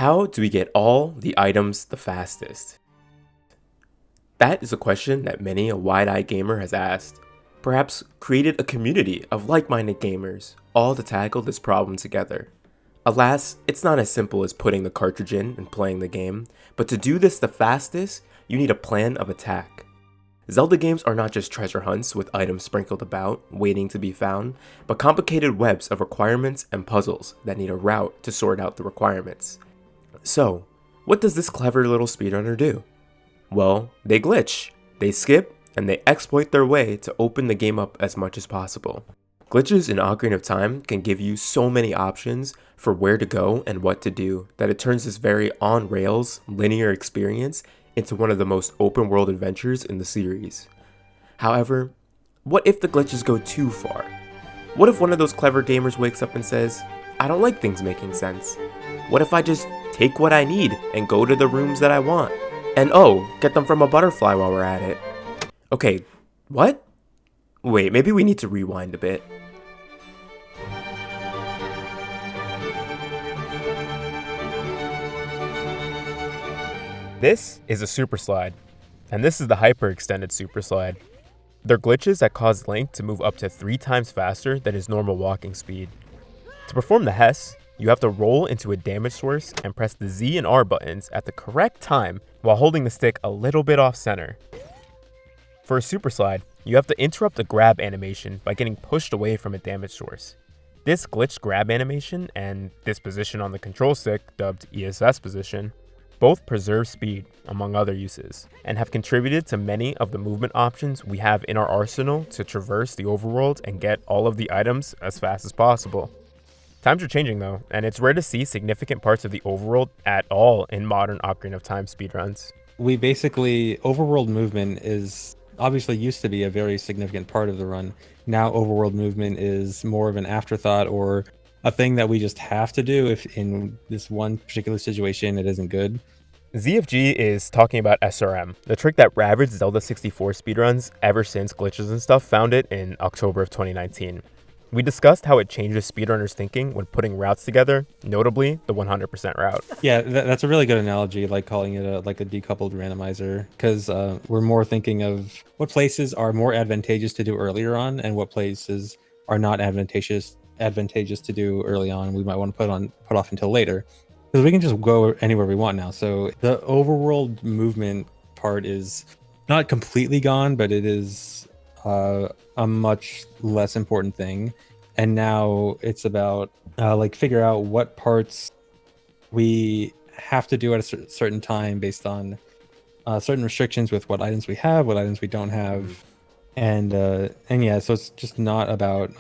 How do we get all the items the fastest? That is a question that many a wide-eyed gamer has asked, perhaps created a community of like-minded gamers, all to tackle this problem together. Alas, it's not as simple as putting the cartridge in and playing the game, but to do this the fastest, you need a plan of attack. Zelda games are not just treasure hunts with items sprinkled about, waiting to be found, but complicated webs of requirements and puzzles that need a route to sort out the requirements. So, what does this clever little speedrunner do? Well, they glitch, they skip, and they exploit their way to open the game up as much as possible. Glitches in Ocarina of Time can give you so many options for where to go and what to do that it turns this very on-rails, linear experience into one of the most open-world adventures in the series. However, what if the glitches go too far? What if one of those clever gamers wakes up and says, I don't like things making sense. What if I just take what I need and go to the rooms that I want? And oh, get them from a butterfly while we're at it. Okay, what? Wait, maybe we need to rewind a bit. This is a super slide, and this is the hyper-extended super slide. They're glitches that cause Link to move up to 3 times faster than his normal walking speed. To perform the Hess, you have to roll into a damage source and press the Z and R buttons at the correct time while holding the stick a little bit off center. For a super slide, you have to interrupt a grab animation by getting pushed away from a damage source. This glitched grab animation and this position on the control stick, dubbed ESS position, both preserve speed, among other uses, and have contributed to many of the movement options we have in our arsenal to traverse the overworld and get all of the items as fast as possible. Times are changing though, and it's rare to see significant parts of the overworld at all in modern Ocarina of Time speedruns. Overworld movement is obviously used to be a very significant part of the run. Now overworld movement is more of an afterthought or a thing that we just have to do if in this one particular situation it isn't good. ZFG is talking about SRM, the trick that ravaged Zelda 64 speedruns ever since Glitches and Stuff found it in October of 2019. We discussed how it changes speedrunners' thinking when putting routes together, notably the 100% route. Yeah, that's a really good analogy, like calling it a decoupled randomizer, because we're more thinking of what places are more advantageous to do earlier on and what places are not advantageous to do early on. We might want to put off until later, because we can just go anywhere we want now. So the overworld movement part is not completely gone, but it is a much less important thing. And now it's about figure out what parts we have to do at a certain time based on certain restrictions with what items we have, what items we don't have, and yeah, so it's just not about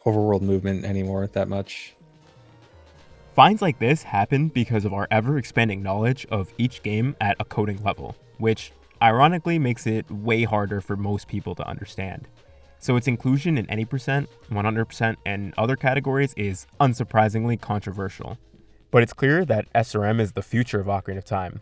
overworld movement anymore that much. Finds like this happen because of our ever-expanding knowledge of each game at a coding level, which ironically makes it way harder for most people to understand. So its inclusion in any percent, 100%, and other categories is unsurprisingly controversial. But it's clear that SRM is the future of Ocarina of Time.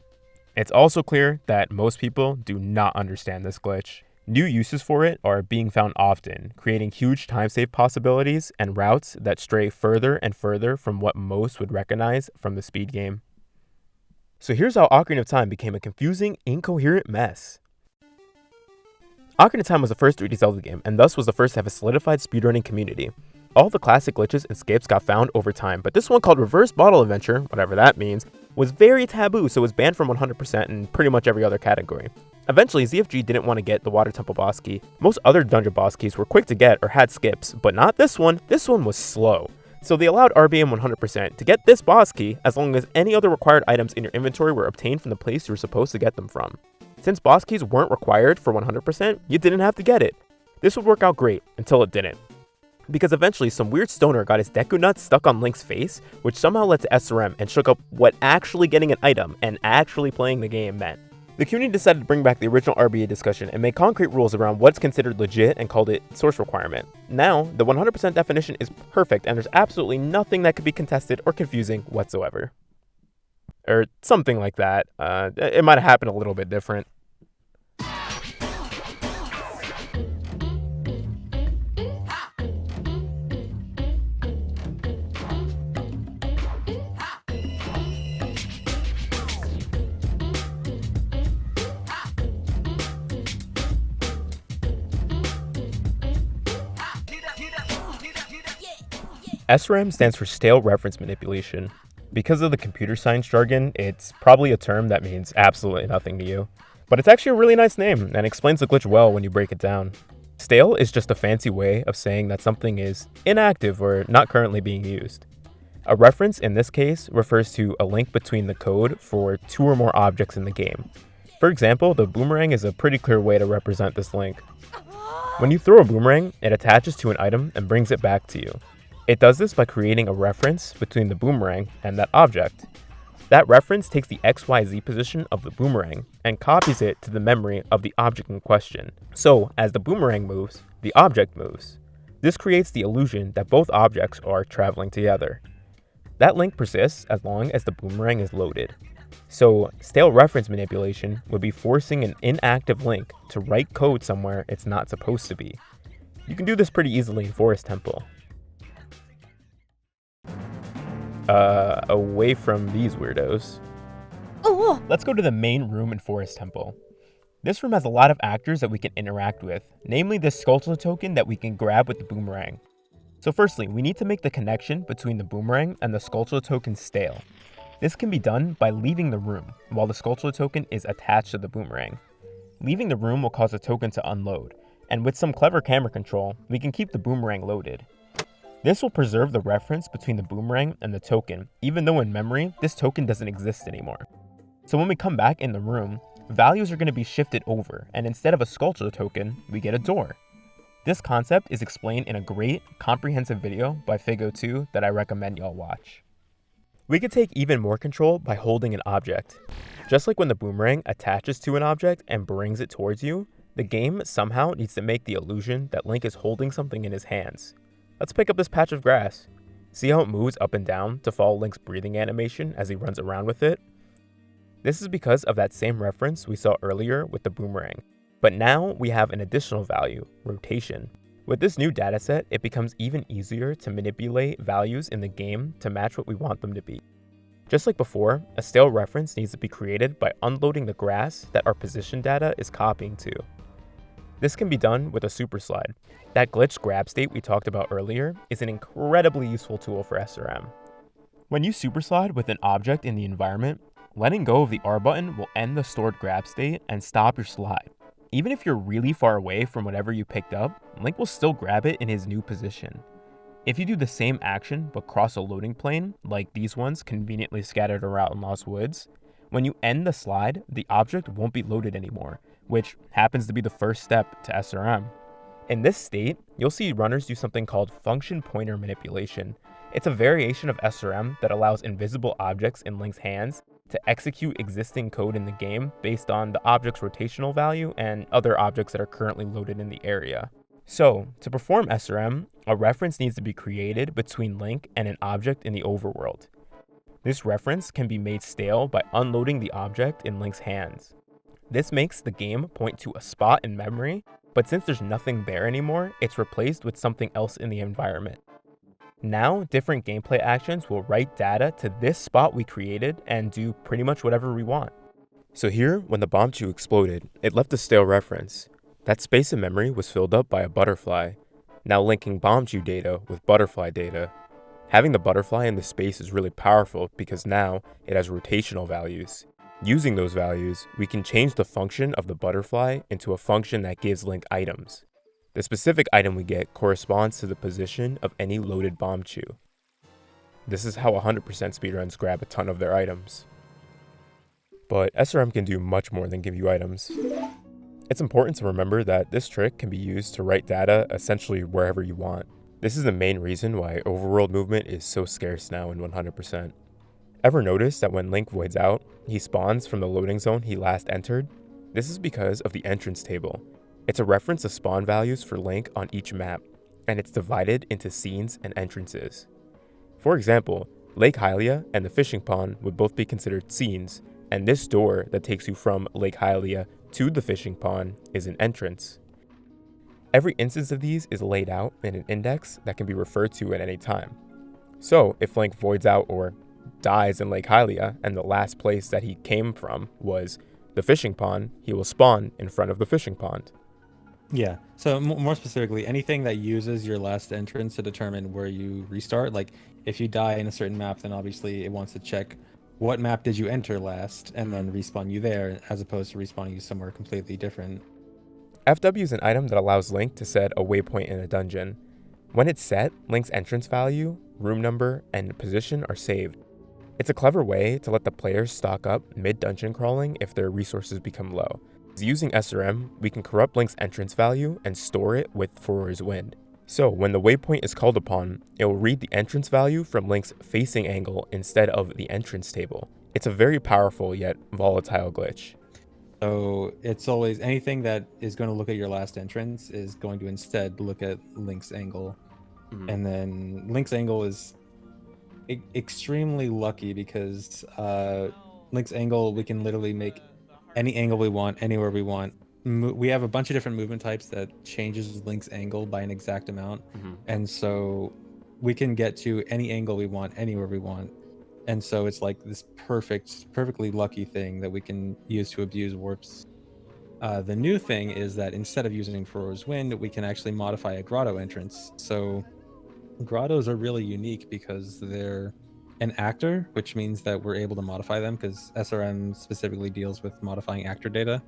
It's also clear that most people do not understand this glitch. New uses for it are being found often, creating huge time save possibilities and routes that stray further and further from what most would recognize from the speed game. So here's how Ocarina of Time became a confusing, incoherent mess. Ocarina of Time was the first 3D Zelda game, and thus was the first to have a solidified speedrunning community. All the classic glitches and skips got found over time, but this one called Reverse Bottle Adventure, whatever that means, was very taboo, so it was banned from 100% in pretty much every other category. Eventually, ZFG didn't want to get the Water Temple boss key. Most other dungeon boss keys were quick to get or had skips, but not this one. This one was slow. So they allowed RBM 100% to get this boss key as long as any other required items in your inventory were obtained from the place you were supposed to get them from. Since boss keys weren't required for 100%, you didn't have to get it. This would work out great, until it didn't. Because eventually some weird stoner got his Deku Nuts stuck on Link's face, which somehow led to SRM and shook up what actually getting an item and actually playing the game meant. The community decided to bring back the original RBA discussion and make concrete rules around what's considered legit and called it source requirement. Now, the 100% definition is perfect and there's absolutely nothing that could be contested or confusing whatsoever. Or something like that. It might have happened a little bit different. SRAM stands for Stale Reference Manipulation. Because of the computer science jargon, it's probably a term that means absolutely nothing to you. But it's actually a really nice name and explains the glitch well when you break it down. Stale is just a fancy way of saying that something is inactive or not currently being used. A reference in this case refers to a link between the code for two or more objects in the game. For example, the boomerang is a pretty clear way to represent this link. When you throw a boomerang, it attaches to an item and brings it back to you. It does this by creating a reference between the boomerang and that object. That reference takes the XYZ position of the boomerang and copies it to the memory of the object in question. So, as the boomerang moves, the object moves. This creates the illusion that both objects are traveling together. That link persists as long as the boomerang is loaded. So, stale reference manipulation would be forcing an inactive link to write code somewhere it's not supposed to be. You can do this pretty easily in Forest Temple. Away from these weirdos. Let's go to the main room in Forest Temple. This room has a lot of actors that we can interact with, namely this sculpture token that we can grab with the boomerang. So firstly, we need to make the connection between the boomerang and the sculpture token stale. This can be done by leaving the room while the sculpture token is attached to the boomerang. Leaving the room will cause the token to unload, and with some clever camera control, we can keep the boomerang loaded. This will preserve the reference between the boomerang and the token, even though in memory, this token doesn't exist anymore. So when we come back in the room, values are going to be shifted over, and instead of a sculpture token, we get a door. This concept is explained in a great, comprehensive video by Figo2 that I recommend y'all watch. We could take even more control by holding an object. Just like when the boomerang attaches to an object and brings it towards you, the game somehow needs to make the illusion that Link is holding something in his hands. Let's pick up this patch of grass. See how it moves up and down to follow Link's breathing animation as he runs around with it? This is because of that same reference we saw earlier with the boomerang. But now we have an additional value, rotation. With this new dataset, it becomes even easier to manipulate values in the game to match what we want them to be. Just like before, a stale reference needs to be created by unloading the grass that our position data is copying to. This can be done with a super slide. That glitch grab state we talked about earlier is an incredibly useful tool for SRM. When you super slide with an object in the environment, letting go of the R button will end the stored grab state and stop your slide. Even if you're really far away from whatever you picked up, Link will still grab it in his new position. If you do the same action but cross a loading plane, like these ones conveniently scattered around in Lost Woods, when you end the slide, the object won't be loaded anymore, which happens to be the first step to SRM. In this state, you'll see runners do something called function pointer manipulation. It's a variation of SRM that allows invisible objects in Link's hands to execute existing code in the game based on the object's rotational value and other objects that are currently loaded in the area. So, to perform SRM, a reference needs to be created between Link and an object in the overworld. This reference can be made stale by unloading the object in Link's hands. This makes the game point to a spot in memory, but since there's nothing there anymore, it's replaced with something else in the environment. Now, different gameplay actions will write data to this spot we created and do pretty much whatever we want. So here, when the Bombchu exploded, it left a stale reference. That space in memory was filled up by a butterfly, now linking Bombchu data with butterfly data. Having the butterfly in the space is really powerful because now it has rotational values. Using those values, we can change the function of the butterfly into a function that gives Link items. The specific item we get corresponds to the position of any loaded Bombchu. This is how 100% speedruns grab a ton of their items. But SRM can do much more than give you items. It's important to remember that this trick can be used to write data essentially wherever you want. This is the main reason why overworld movement is so scarce now in 100%. Ever notice that when Link voids out, he spawns from the loading zone he last entered? This is because of the entrance table. It's a reference to spawn values for Link on each map, and it's divided into scenes and entrances. For example, Lake Hylia and the fishing pond would both be considered scenes, and this door that takes you from Lake Hylia to the fishing pond is an entrance. Every instance of these is laid out in an index that can be referred to at any time. So, if Link voids out or dies in Lake Hylia and the last place that he came from was the fishing pond, he will spawn in front of the fishing pond. Yeah. So more specifically, anything that uses your last entrance to determine where you restart. Like if you die in a certain map, then obviously it wants to check what map did you enter last and then respawn you there, as opposed to respawning you somewhere completely different. FW is an item that allows Link to set a waypoint in a dungeon. When it's set, Link's entrance value, room number, and position are saved. It's a clever way to let the players stock up mid-dungeon crawling if their resources become low. Using SRM, we can corrupt Link's entrance value and store it with Furo's Wind. So when the waypoint is called upon, it will read the entrance value from Link's facing angle instead of the entrance table. It's a very powerful yet volatile glitch. So it's always anything that is going to look at your last entrance is going to instead look at Link's angle. And then Link's angle is extremely lucky because Link's angle, we can literally make any angle we want, anywhere we want. We have a bunch of different movement types that changes Link's angle by an exact amount. And so we can get to any angle we want, anywhere we want. And so it's like this perfectly lucky thing that we can use to abuse warps. The new thing is that instead of using Furo's Wind, we can actually modify a grotto entrance. So grottos are really unique because they're an actor, which means that we're able to modify them because SRM specifically deals with modifying actor data.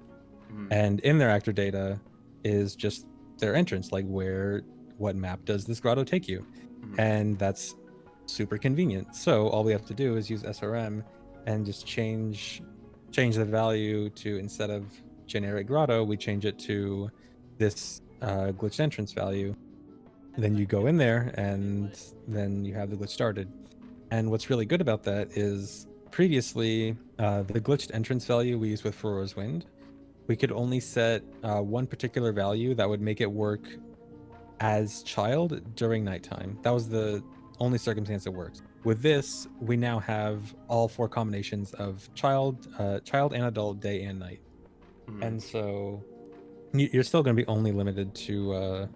And in their actor data is just their entrance, like what map does this grotto take you? And that's super convenient. So all we have to do is use SRM and just change the value to, instead of generic grotto, we change it to this glitched entrance value. Then you go in there and then you have the glitch started. And what's really good about that is previously the glitched entrance value we used with Furo's Wind, we could only set one particular value that would make it work as child during nighttime. That was the only circumstance it works. With this, we now have all 4 combinations of child and adult, day and night. And so you're still going to be only limited to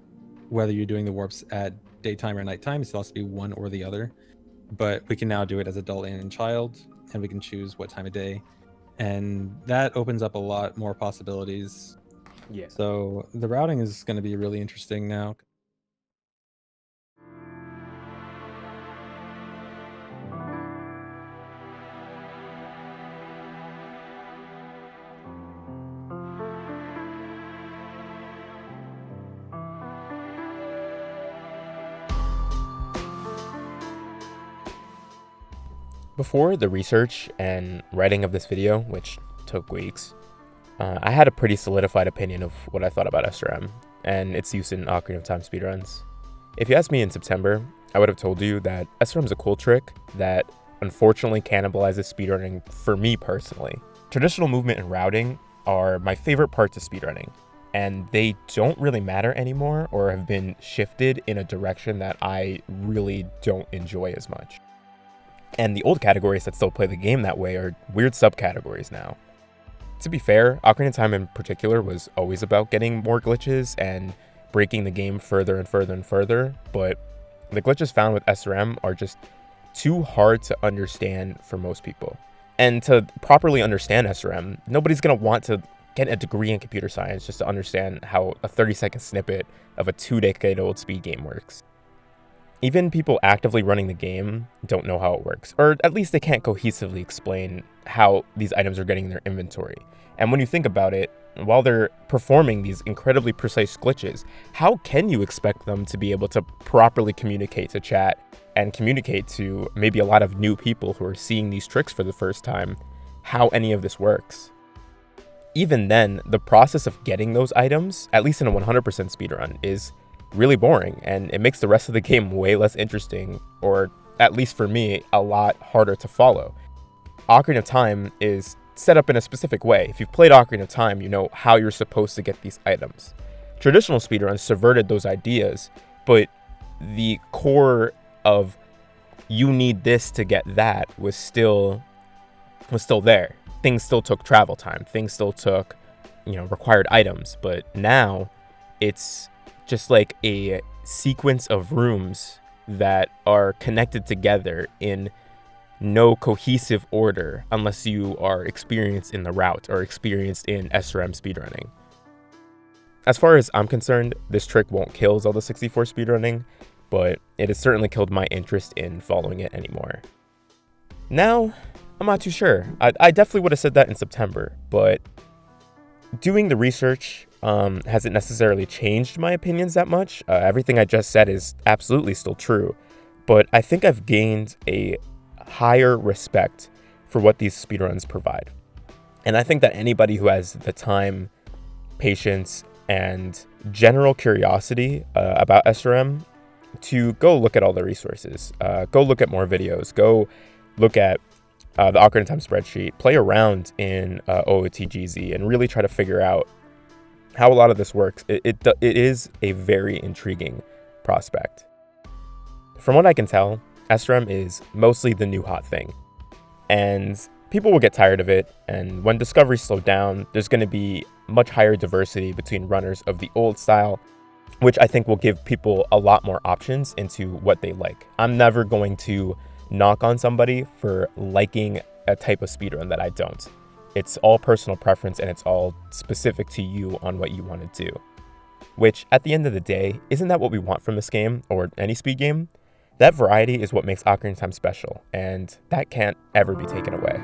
whether you're doing the warps at daytime or nighttime. It still has to be one or the other. But we can now do it as adult and child, and we can choose what time of day. And that opens up a lot more possibilities. Yeah. So the routing is going to be really interesting now. Before the research and writing of this video, which took weeks, I had a pretty solidified opinion of what I thought about SRM and its use in Ocarina of Time speedruns. If you asked me in September, I would have told you that SRM is a cool trick that unfortunately cannibalizes speedrunning for me personally. Traditional movement and routing are my favorite parts of speedrunning, and they don't really matter anymore or have been shifted in a direction that I really don't enjoy as much. And the old categories that still play the game that way are weird subcategories now. To be fair, Ocarina of Time in particular was always about getting more glitches and breaking the game further and further and further, but the glitches found with SRM are just too hard to understand for most people. And to properly understand SRM, nobody's going to want to get a degree in computer science just to understand how a 30-second snippet of a 2-decade-old speed game works. Even people actively running the game don't know how it works, or at least they can't cohesively explain how these items are getting in their inventory. And when you think about it, while they're performing these incredibly precise glitches, how can you expect them to be able to properly communicate to chat and communicate to maybe a lot of new people who are seeing these tricks for the first time, how any of this works? Even then, the process of getting those items, at least in a 100% speedrun, is really boring, and it makes the rest of the game way less interesting, or at least for me, a lot harder to follow. Ocarina of Time is set up in a specific way. If you've played Ocarina of Time, you know how you're supposed to get these items. Traditional speedruns subverted those ideas, but the core of you need this to get that was still there. Things still took travel time. Things still took, required items, but now it's just like a sequence of rooms that are connected together in no cohesive order unless you are experienced in the route or experienced in SRM speedrunning. As far as I'm concerned, this trick won't kill Zelda 64 speedrunning, but it has certainly killed my interest in following it anymore. Now, I'm not too sure. I definitely would have said that in September, but doing the research hasn't necessarily changed my opinions that much. Everything I just said is absolutely still true, but I think I've gained a higher respect for what these speedruns provide. And I think that anybody who has the time, patience, and general curiosity about SRM to go look at all the resources, go look at more videos, go look at the Ocarina of Time spreadsheet, play around in OOTGZ, and really try to figure out how a lot of this works. It is a very intriguing prospect. From what I can tell, SRM is mostly the new hot thing, and people will get tired of it, and when discoveries slow down, there's going to be much higher diversity between runners of the old style, which I think will give people a lot more options into what they like. I'm never going to knock on somebody for liking a type of speedrun that I don't. It's all personal preference, and it's all specific to you on what you want to do. Which, at the end of the day, isn't that what we want from this game, or any speed game? That variety is what makes Ocarina of Time special, and that can't ever be taken away.